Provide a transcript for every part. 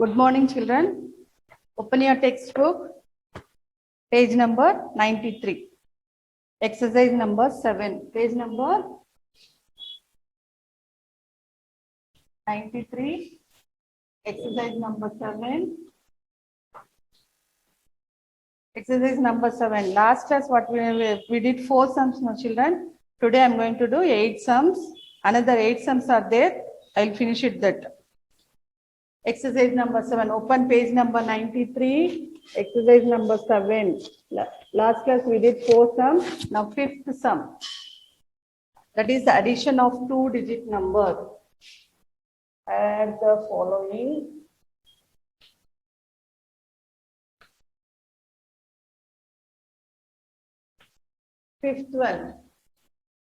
Good morning, children. Open your textbook, page number 93. Exercise number 7. Page number 93. Exercise number 7. Exercise number 7. Last class, what we did 4 sums, no children. Today I'm going to do 8 sums. Another 8 sums are there. I'll finish it that. Exercise number 7. Open page number 93. Exercise number 7. Last class we did 4 sums. Now 5th sum. That is the addition of 2-digit number. Add the following. Fifth one.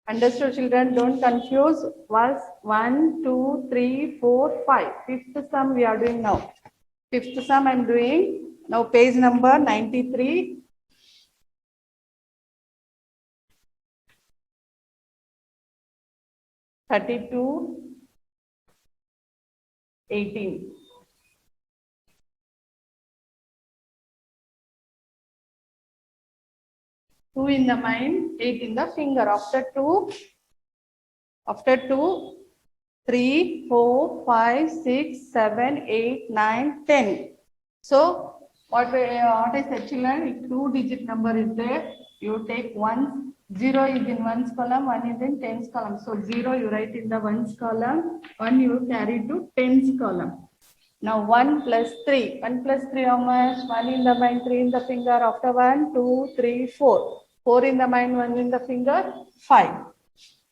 Understood, children? Don't confuse. Was 1, 2, 3, 4, 5. Fifth sum we are doing now. Fifth sum I am doing. Now page number 93. (32, 18). Two in the mind, 8 in the finger. After two, 3, 4, 5, 6, 7, 8, 9, 10. So what I said, children, if 2-digit number is there, you take 1, 0 is in 1's column, 1 is in 10's column. So 0 you write in the 1's column, 1 you carry to 10's column. Now 1 plus 3. 1 plus 3 how much? 1 in the mind, 3 in the finger. After 1, 2, 3, 4. 4 in the mind, 1 in the finger, 5.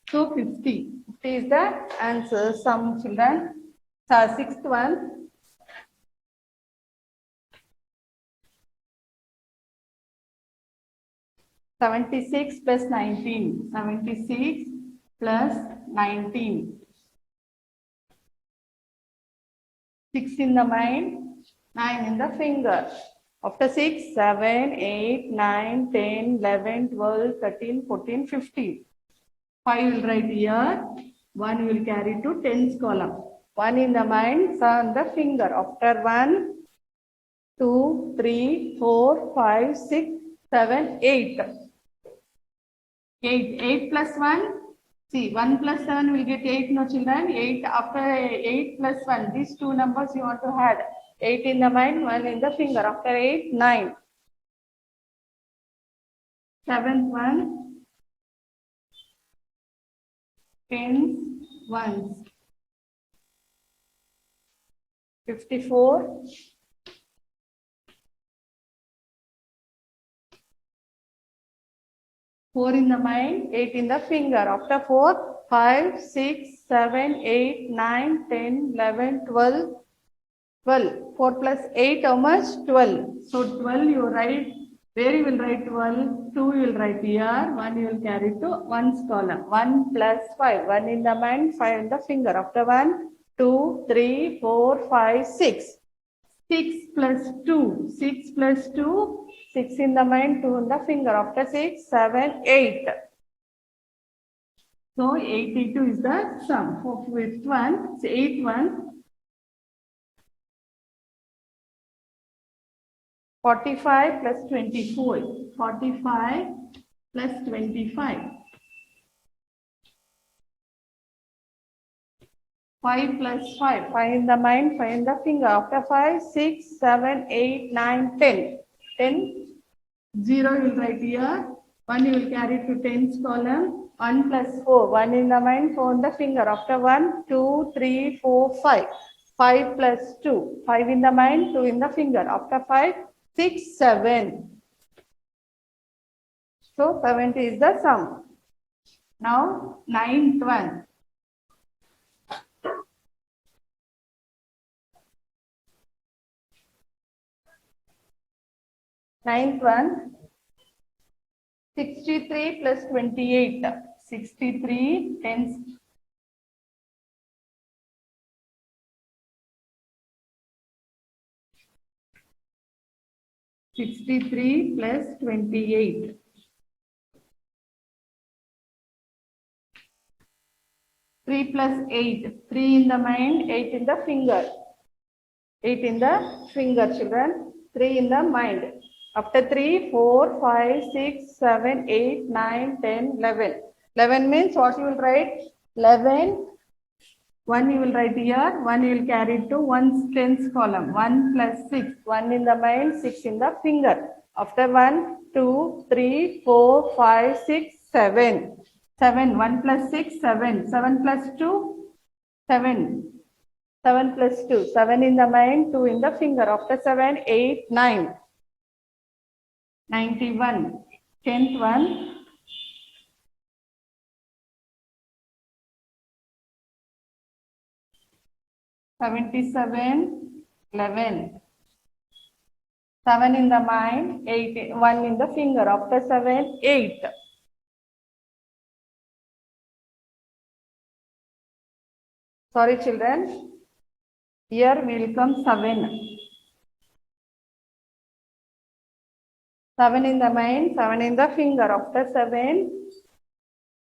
So 50. 50 is the answer. Some children. So sixth one. (76 plus 19). 76 plus 19. 6 in the mind, 9 in the finger. After 6, 7, 8, 9, 10, 11, 12, 13, 14, 15. 5 will write here. 1 will carry to 10's column. 1 in the mind, so on the finger. After 1, 2, 3, 4, 5, 6, 7, 8. 8 plus 1. See, 1 plus 7 will get 8, no children. 8 after 8 plus 1. These two numbers you want to add. 8 in the mind, 1 in the finger. After 8, 9. 7th one. 10s, 1s. 54. 4 in the mind, 8 in the finger. After 4, 5, 6, 7, 8, 9, 10, 11, 12, 12. 4 plus 8, how much? 12. So 12 you write, where you will write 12? 2 you will write here, 1 you will carry to 1's column. 1 plus 5, 1 in the mind, 5 in the finger. After 1, 2, 3, 4, 5, 6. 6 plus 2, 6 plus 2, 6 in the mind, 2 in the finger. After 6, 7, 8. So 82 is the sum. Fifth one, so 8th one. 45 plus 24. 45 plus 25. 5 plus 5. 5 in the mind, 5 in the finger. After 5, 6, 7, 8, 9, 10. 10, 0 you will write here. 1 you will carry to 10's column. 1 plus 4. 1 in the mind, 4 in the finger. After 1, 2, 3, 4, 5. 5 plus 2. 5 in the mind, 2 in the finger. After 5, 6, 7. So 70 is the sum. Now 9th one. 9th one. 63 plus 28. 63 tens. 63 plus 28. 3 plus 8. 3 in the mind, 8 in the finger. 8 in the finger, children. 3 in the mind. After 3, 4, 5, 6, 7, 8, 9, 10, 11. 11 means what you will write? 11. 1 you will write here. 1 you will carry to 1's tens column. 1 plus 6. 1 in the mind, 6 in the finger. After 1, 2, 3, 4, 5, 6, 7. 7. 1 plus 6, 7. 7 plus 2, 7. 7 plus 2. 7 in the mind, 2 in the finger. After 7, 8, 9. 91. 10th one. 77, 11. 7 in the mind, 8, 1 in the finger. After 7, 8. Sorry, children. Here will come 7. 7 in the mind, 7 in the finger. After 7,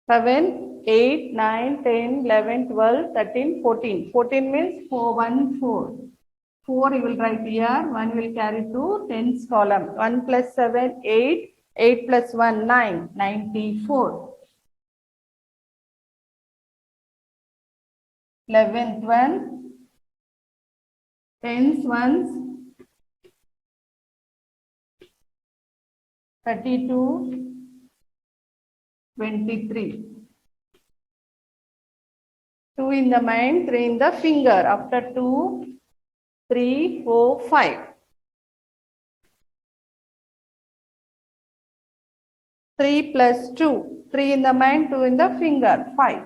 7, 8, 9, 10, 11, 12, 13, 14. 14 means 4, 1, 4. 4 you will write here. 1 will carry to tens column. 1 plus 7, 8. 8 plus 1, 9. 94. 11th one. Tens ones. 32. 23. 2 in the mind, 3 in the finger. After 2, 3, 4, 5. 3 plus 2. 3 in the mind, 2 in the finger. 5.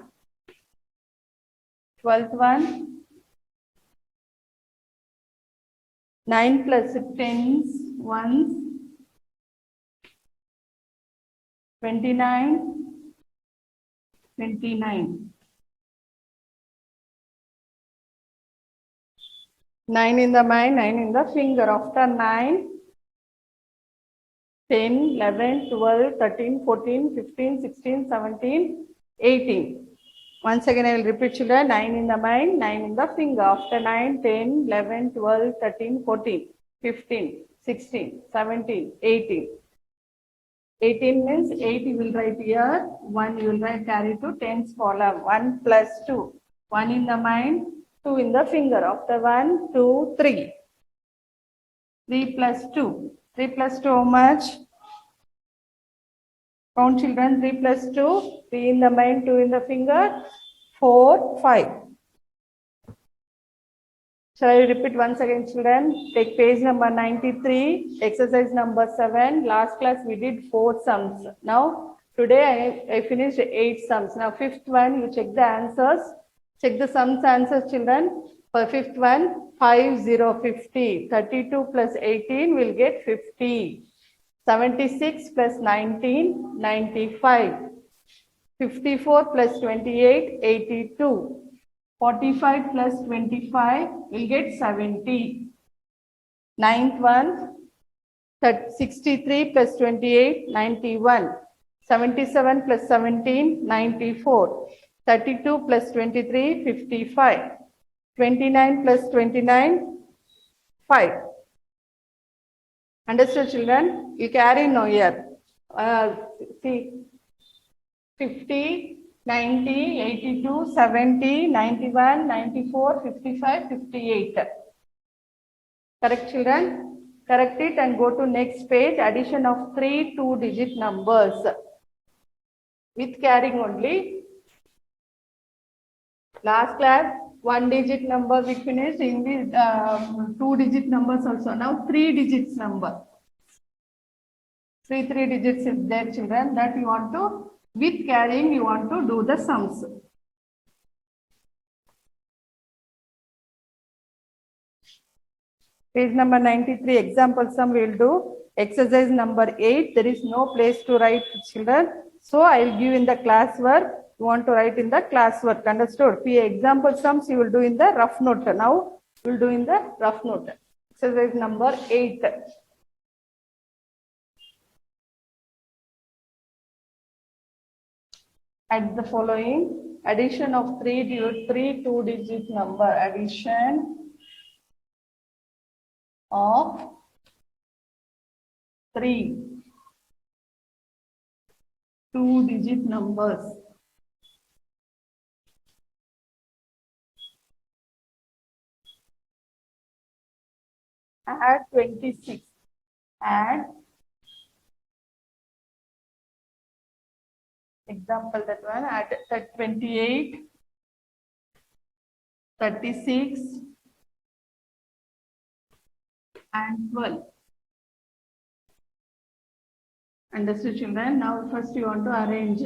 12th one. 9 plus tens, ones. 29. 29. 9 in the mind, 9 in the finger. After 9, 10, 11, 12, 13, 14, 15, 16, 17, 18. Once again, I will repeat, children. 9 in the mind, 9 in the finger. After 9, 10, 11, 12, 13, 14, 15, 16, 17, 18. 18 means 8 you will write here. 1 you will write carry to tens column. 1 plus 2. 1 in the mind, 2 in the finger. After 1, 2, 3. 3 plus 2. 3 plus 2 how much? Count, children. 3 plus 2. 3 in the mind, 2 in the finger. 4, 5. Shall I repeat once again, children? Take page number 93, exercise number 7. Last class we did 4 sums. Now, today I finished 8 sums. Now, 5th one, you check the answers. Check the sums answers, children. For 5th one, 5, 0, 50. 32 plus 18 will get 50. 76 plus 19, 95. 54 plus 28, 82. 45 plus 25 will get 70. 9th one, 63 plus 28, 91. 77 plus 17, 94. 32 plus 23, 55. 29 plus 29, 5. Understood, children? You carry no here. See, 50, 90, 82, 70, 91, 94, 55, 58. Correct, children? Correct it and go to next page. Addition of 3 two-digit numbers with carrying only. Last class, 1-digit number we finished. In this 2-digit numbers also. Now 3 digits number. 3 digits is there, children. That you want to, with carrying, you want to do the sums. Page number 93, example sum we will do. Exercise number 8. There is no place to write, children. So I will give in the class work. You want to write in the class work. Understood? Example sums you will do in the rough note. Now you will do in the rough note. Exercise number 8. Add the following. Addition of 3 two-digit number. Addition of 3 two-digit numbers. Add 26. Add example that one. Add 28, 36, and 12. Understood, children? Now first you want to arrange.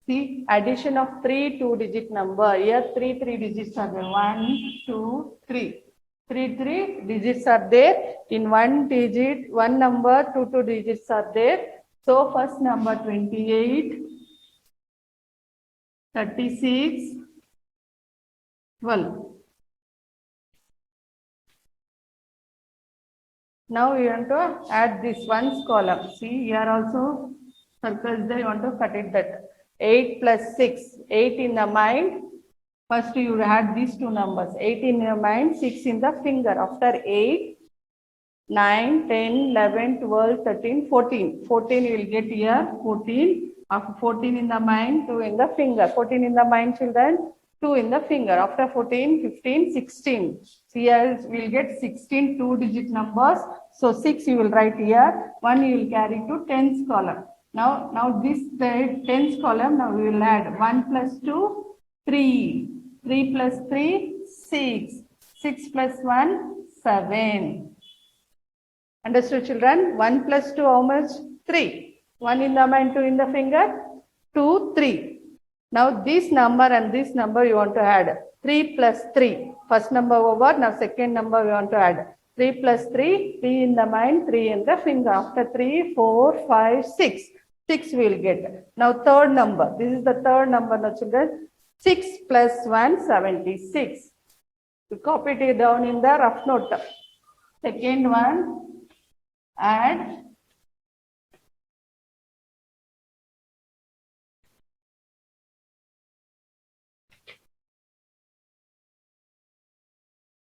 See, addition of 3 two-digit number. Here 3 digits are there. 1, 2, 3. 3 digits are there. In one digit, one number, 2 digits are there. So first number 28, 36, 12. Now you want to add this ones column. See, here also circles there, you want to cut it that. 8 plus 6, 8 in the mind. First you add these two numbers. 8 in your mind, 6 in the finger. After 8, 9, 10, 11, 12, 13, 14. 14 you will get here, 14. After 14 in the mind, 2 in the finger. 14 in the mind, children, 2 in the finger. After 14, 15, 16. So here we will get 16 two-digit numbers. So 6 you will write here. 1 you will carry to tens column. Now this tens column, now we will add 1 plus 2, 3. 3 plus 3, 6. 6 plus 1, 7. Understood, children? 1 plus 2, how much? 3. 1 in the mind, 2 in the finger. 2, 3. Now this number and this number you want to add. 3 plus 3. First number over. Now second number we want to add. 3 plus 3. 3 in the mind, 3 in the finger. After 3, 4, 5, 6. 6 we will get. Now third number. This is the third number now, children. 6 plus 1, 76. We copied it down in the rough note. Second one. Add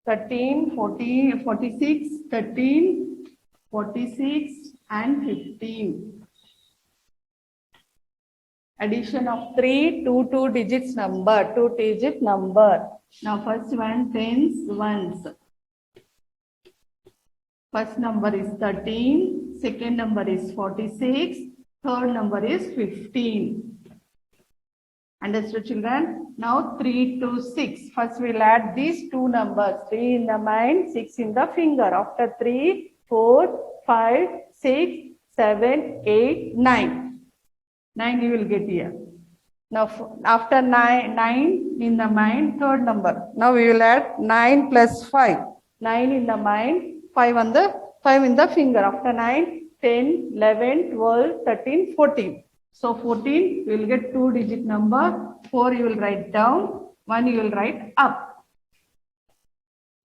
13, 14, 46, 13, 46, and 15. Addition of 3 two digits number, two-digit number. Now first one, tens, ones. First number is 13, second number is 46, third number is 15. Understood, children? Now 3 to 6. First we'll add these two numbers. 3 in the mind, 6 in the finger. After 3, 4, 5, 6, 7, 8, 9. 9 you will get here. Now after 9 in the mind, third number. Now we will add 9 plus 5. 9 in the mind, 5 in the finger. After 9, 10, 11, 12, 13, 14. So 14 you will get two-digit number. 4 you will write down. 1 you will write up.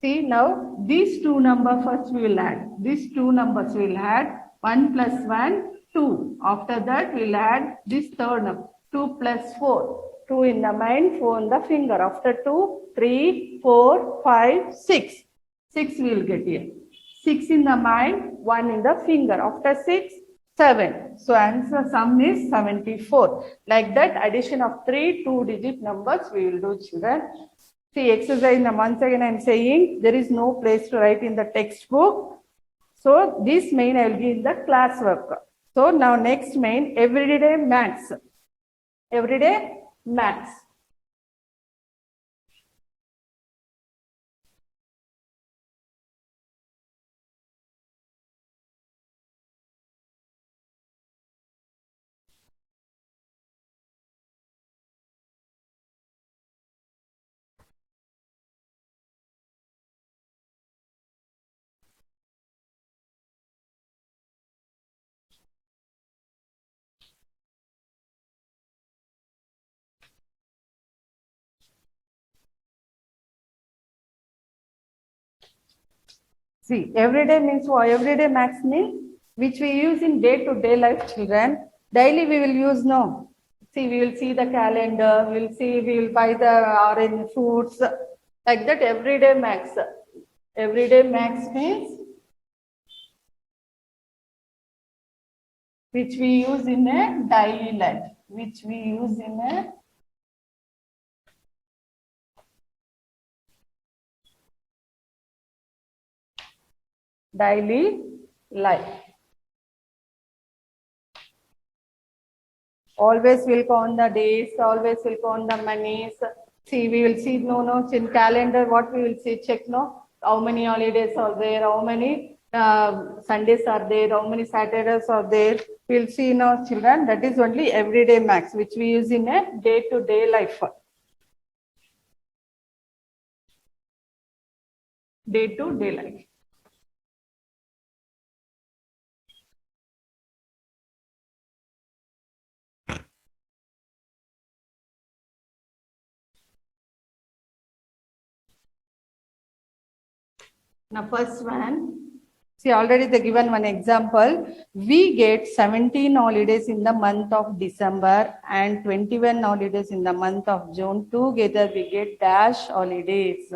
See, now these two numbers first we will add. These two numbers we will add. 1 plus 1, 2. After that we will add this third number. 2 plus 4. 2 in the mind, 4 in the finger. After 2, 3, 4, 5, 6. 6 we will get here. 6 in the mind, 1 in the finger. After 6, 7. So answer sum is 74. Like that, addition of 3 two-digit numbers we will do, children. See, exercise once again I am saying there is no place to write in the textbook. So this main I will give in the classwork. So now next main, everyday maths. Everyday maths. See, everyday means what? Everyday maths means which we use in day-to-day life, children. Daily we will use no. See, we will see the calendar, we will buy the orange fruits, like that everyday maths. Everyday maths means which we use in a daily life, which we use in a daily life. Always will count the days, always will count the monies. See, we will see, no, in calendar, what we will see, check, no, how many holidays are there, how many Sundays are there, how many Saturdays are there. We'll see, no, children, that is only everyday max, which we use in a day-to-day life. Day-to-day life. Now, first one, see, already they given one example. We get 17 holidays in the month of December and 21 holidays in the month of June. Together, we get dash holidays.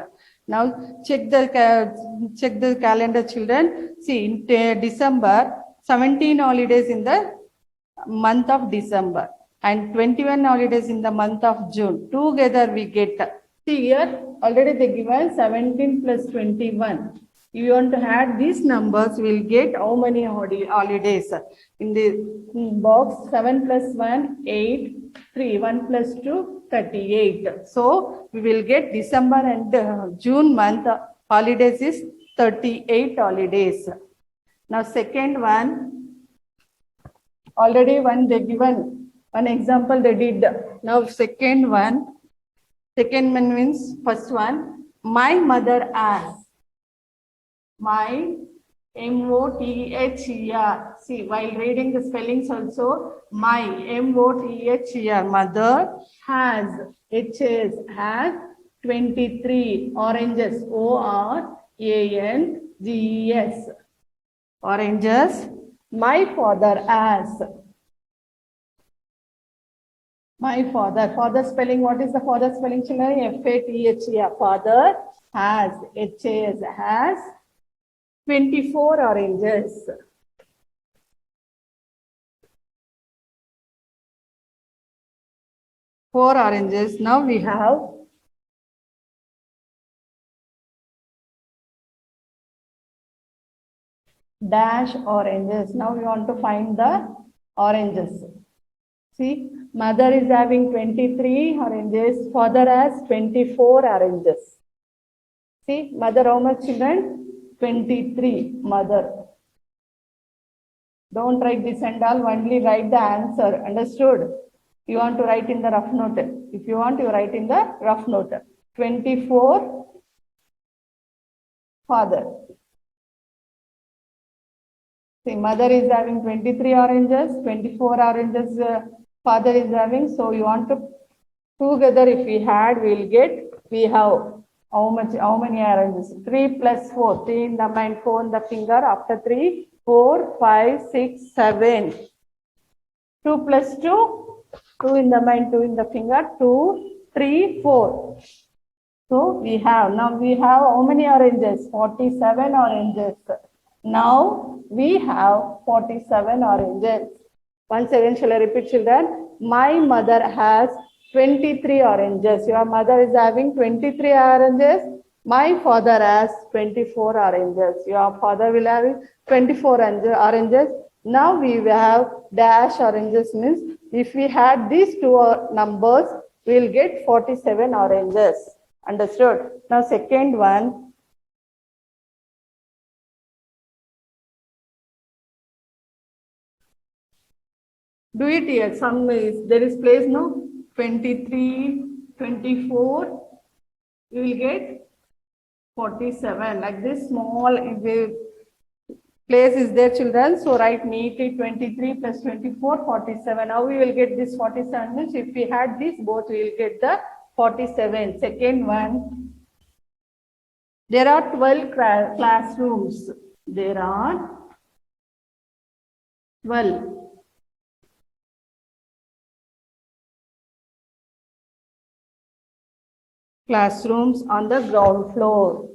Now, check the calendar, children. See, in December, 17 holidays in the month of December and 21 holidays in the month of June. Together, we get. See here, already they given 17 plus 21. If you want to add these numbers, we'll get how many holidays? In the box, 7 plus 1, 8, 3, 1 plus 2, 38. So, we will get December and June month holidays is 38 holidays. Now, second one, already one they given, one example they did. Now, second one means first one, my mother asked. My M-O-T-H-E-R. See, while reading the spellings also, my M-O-T-H-E-R, mother has, H-S, has 23 oranges, O-R-A-N-G-E-S. Oranges. My father has. My father. Father spelling, what is the father spelling, children? F-A-T-H-E-R. Father has, H-A-S, has 24 oranges. Four oranges. Now we have dash oranges. Now we want to find the oranges. See, mother is having 23 oranges. Father has 24 oranges. See, mother how much, children? 23, mother. Don't write this and all, only write the answer. Understood? You want to write in the rough note. If you want, you write in the rough note. 24, father. See, mother is having 23 oranges, 24 oranges father is having. So you want to, together if we had, we'll get, we have how many oranges? 3 plus 4, 3 in the mind, 4 in the finger. After 3, 4, 5, 6, 7. 2 plus 2, 2 in the mind, 2 in the finger, 2, 3, 4. So we have, now we have how many oranges? 47 oranges. Now we have 47 oranges. Once again, shall I repeat, children? My mother has 23 oranges. Your mother is having 23 oranges. My father has 24 oranges. Your father will have 24 oranges. Now we have dash oranges, means if we had these two numbers, we will get 47 oranges. Understood? Now second one. Do it here. Some is, there is place, no? 23, 24. You will get 47. Like this small place is there, children. So write neatly 23 plus 24, 47. Now we will get this 47. Means if we had this both, we will get the 47. Second one. There are 12 classrooms. There are 12. Classrooms on the ground floor.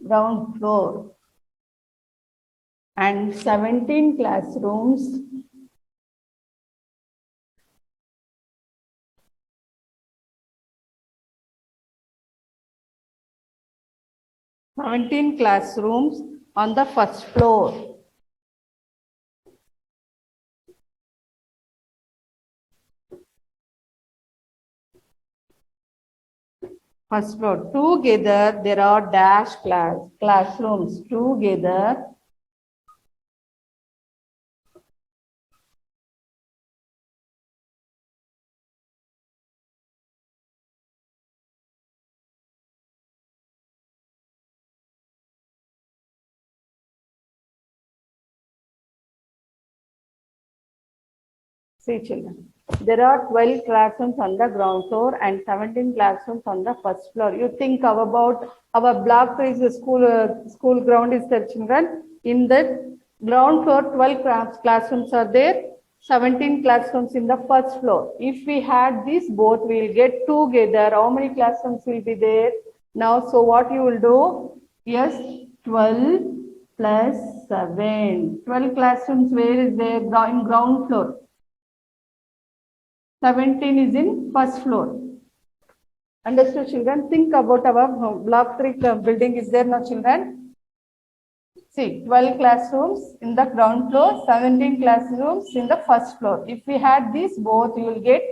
ground floor. And 17 classrooms. On the first floor. First floor. Together, there are dash classrooms. Together, see children. There are 12 classrooms on the ground floor and 17 classrooms on the first floor. You think about our block 3 is a school ground is there, children. In the ground floor, 12 classrooms are there, 17 classrooms in the first floor. If we had these both, we will get together. How many classrooms will be there? Now, so what you will do? Yes, 12 plus 7. 12 classrooms where is there? In ground floor. 17 is in first floor. Understood, children? Think about our block 3 building is there now, children? See, 12 classrooms in the ground floor, 17 classrooms in the first floor. If we had these both, you will get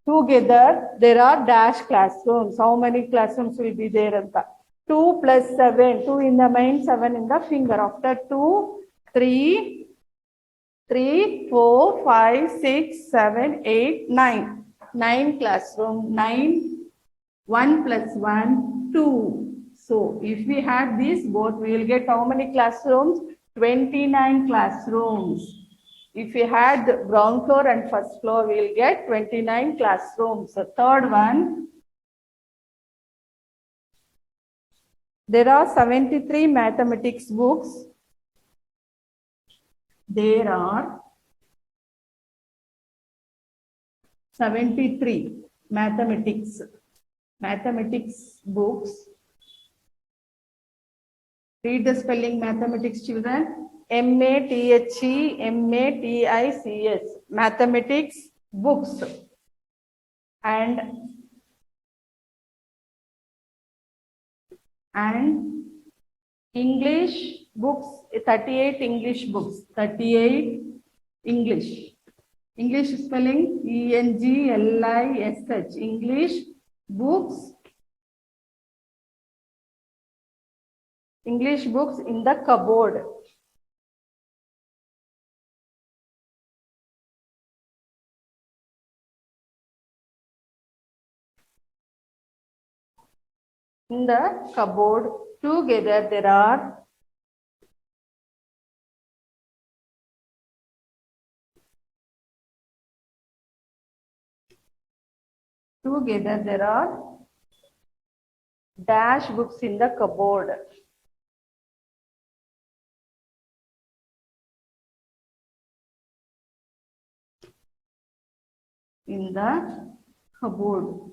together, there are dash classrooms. How many classrooms will be there? 2 plus 7, 2 in the main, 7 in the finger. After 2, 3, 4, 5, 6, 7, 8, 9. 9 classroom, 9, 1 plus 1, 2. So, if we had these both, we will get how many classrooms? 29 classrooms. If we had the ground floor and first floor, we will get 29 classrooms. The third one, there are 73 mathematics books. There are 73 mathematics books. Read the spelling mathematics, children. MATHEMATICS. Mathematics books. And English books, 38 English books. 38 English. English spelling ENGLISH. English books. English books in the cupboard. In the cupboard, together there are dash books in the cupboard. In the cupboard.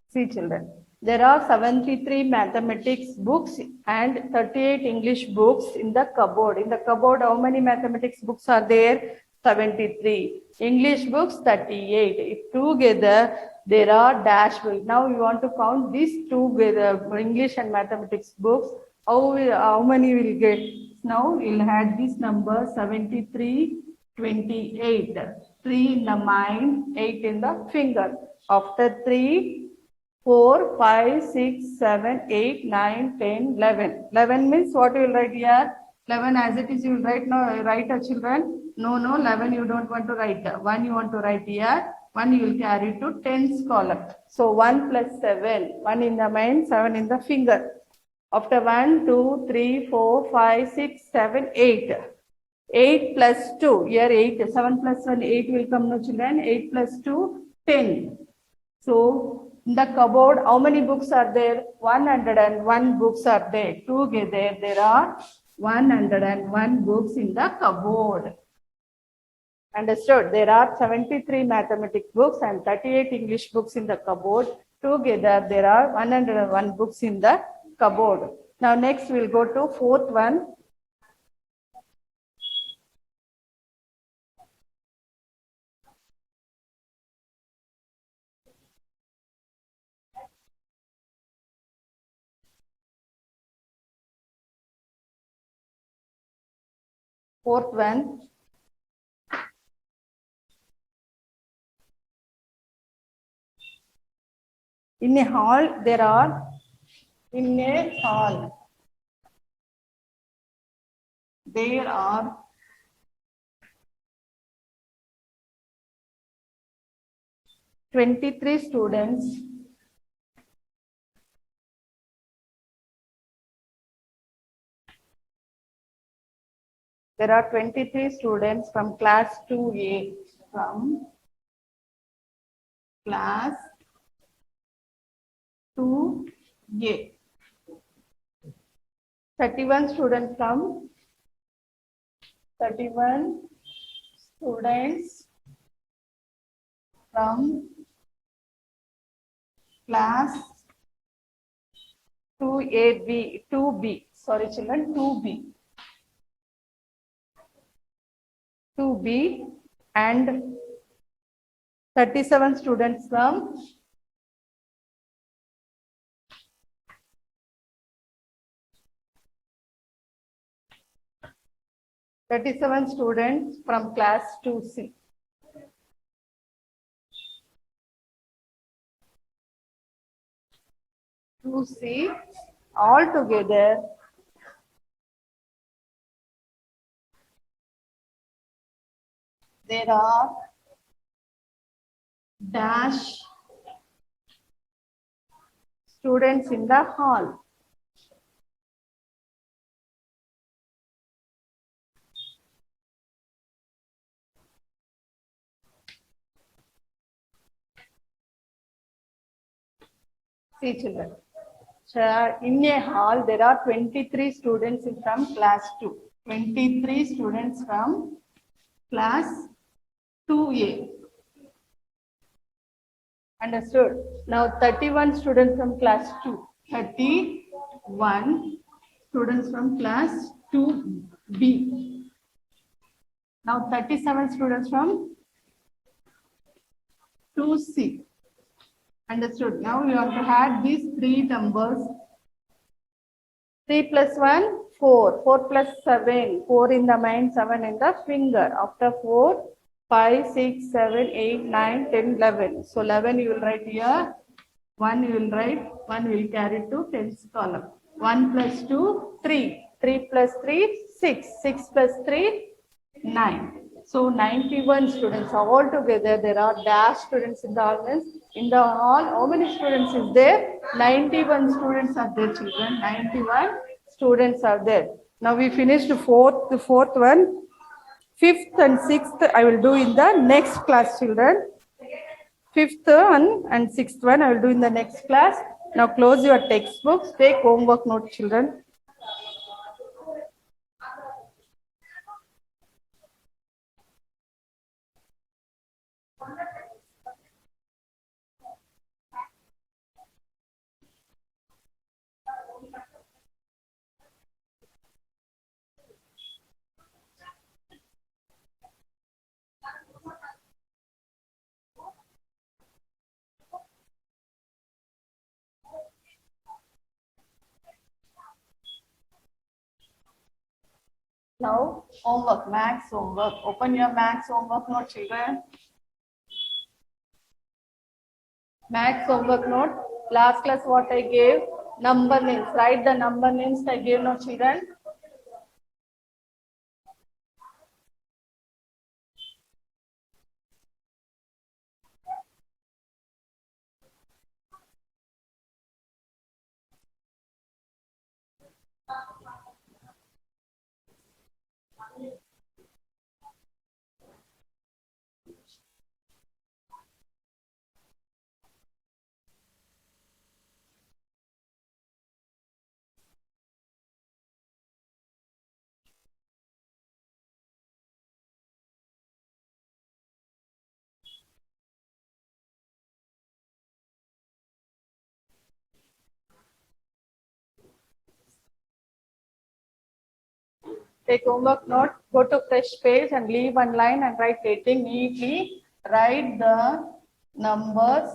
See, children, there are 73 mathematics books and 38 English books in the cupboard. In the cupboard, how many mathematics books are there? 73. English books, 38. If together, there are dash books. Now, we want to count these two English and mathematics books. How many will get? Now, we'll add this number 73, 28. 3 in the mind, 8 in the finger. After 3, 4, 5, 6, 7, 8, 9, 10, 11. 11 means what you will write here? 11 as it is you will write now, write children. No, 11 you don't want to write. 1 you want to write here. 1 you will carry to tens column. So 1 plus 7. 1 in the mind, 7 in the finger. After 1, 2, 3, 4, 5, 6, 7, 8. 8 plus 2. Here 8. 7 plus 1, 8 will come no children. 8 plus 2, 10. So, in the cupboard, how many books are there? 101 books are there. Together, there are 101 books in the cupboard. Understood? There are 73 mathematics books and 38 English books in the cupboard. Together, there are 101 books in the cupboard. Now, next we'll go to fourth one. Fourth one. In a hall, there are, in a hall, there are 23 students. There are 23 students from class 2A. From class 2A. 31 students from 31 students from class 2AB, 2B. Sorry, children, 2B. 2B and 37 students from 37 students from class 2C. To see all together there are dash students in the hall. See children, in a hall there are 23 students from class 2. 23 students from class 2A. Understood? Now 31 students from class 2. 31 students from class 2B. Now 37 students from 2C. Understood? Now you have to add these three numbers. 3 plus 1, 4. 4 plus 7. 4 in the mind, 7 in the finger. After 4, 5, 6, 7, 8, 9, 10, 11. So 11 you will write here. 1 you will write. 1 will carry to 10th column. 1 plus 2, 3. 3 plus 3, 6. 6 plus 3, 9. So 91 students all together. There are dash students in the hall. In the hall, how many students is there? 91 students are there, children. 91 students are there. Now we finished the fourth one. Fifth and sixth I will do in the next class, children. Fifth one and sixth one I will do in the next class. Now close your textbooks. Take homework note, children. Now, homework, maths homework. Open your maths homework note, children. Maths homework note. Last class what I gave? Number names. Write the number names I gave, no, children. Take homework note, go to fresh page and leave one line and write rating neatly. Write the numbers,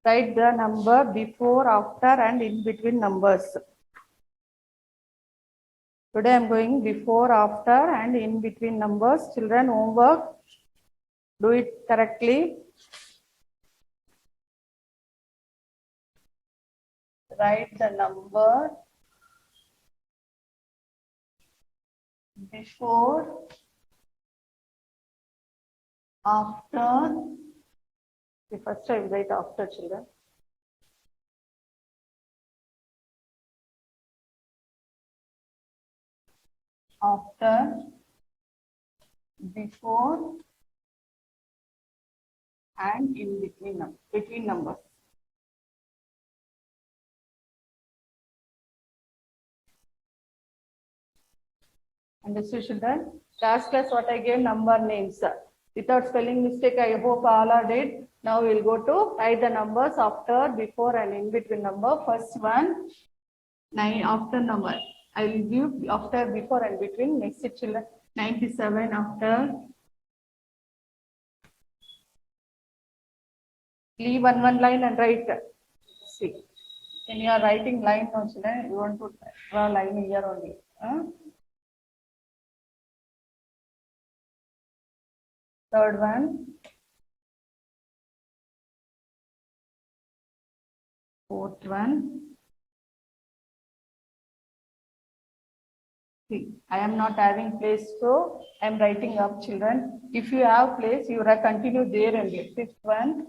write the number before, after and in between numbers. Today I am going before, after and in between numbers. Children, homework, do it correctly. Write the number before, after. First I will write after, children. After, before and in between numbers. Understood, children? Last class what I gave number names. Without spelling mistake, I hope all are did. Now we'll go to write the numbers after, before and in between number. First one, 9 after number. I will give after, before and between. Next children, 97 after. Leave one line and write. See, when you are writing line now, children, you want to draw line here only. Third one, fourth one. See, I am not having place, so I am writing up, children. If you have place, you will continue there only. Fifth one.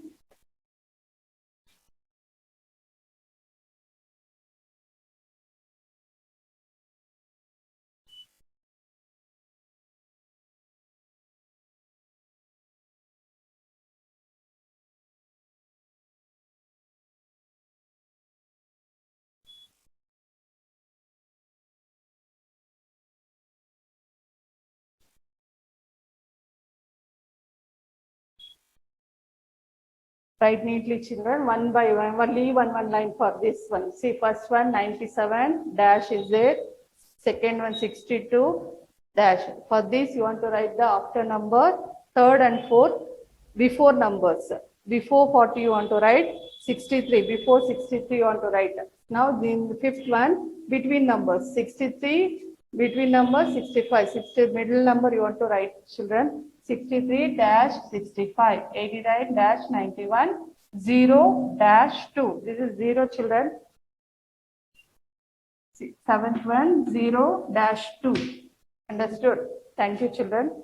Write neatly, children, one by one. Leave one line for this one. See, first one, 97 dash is there. Second one, 62 dash. For this, you want to write the after number. Third and fourth, before numbers. Before 40, you want to write 63. Before 63, you want to write. Now, in the fifth one, between numbers. 63, between numbers, 65. 60, middle number, you want to write, children. 63 dash 65, 89 dash 91, 0 dash 2. This is 0, children. Seventh one, 0 dash 2. Understood? Thank you, children.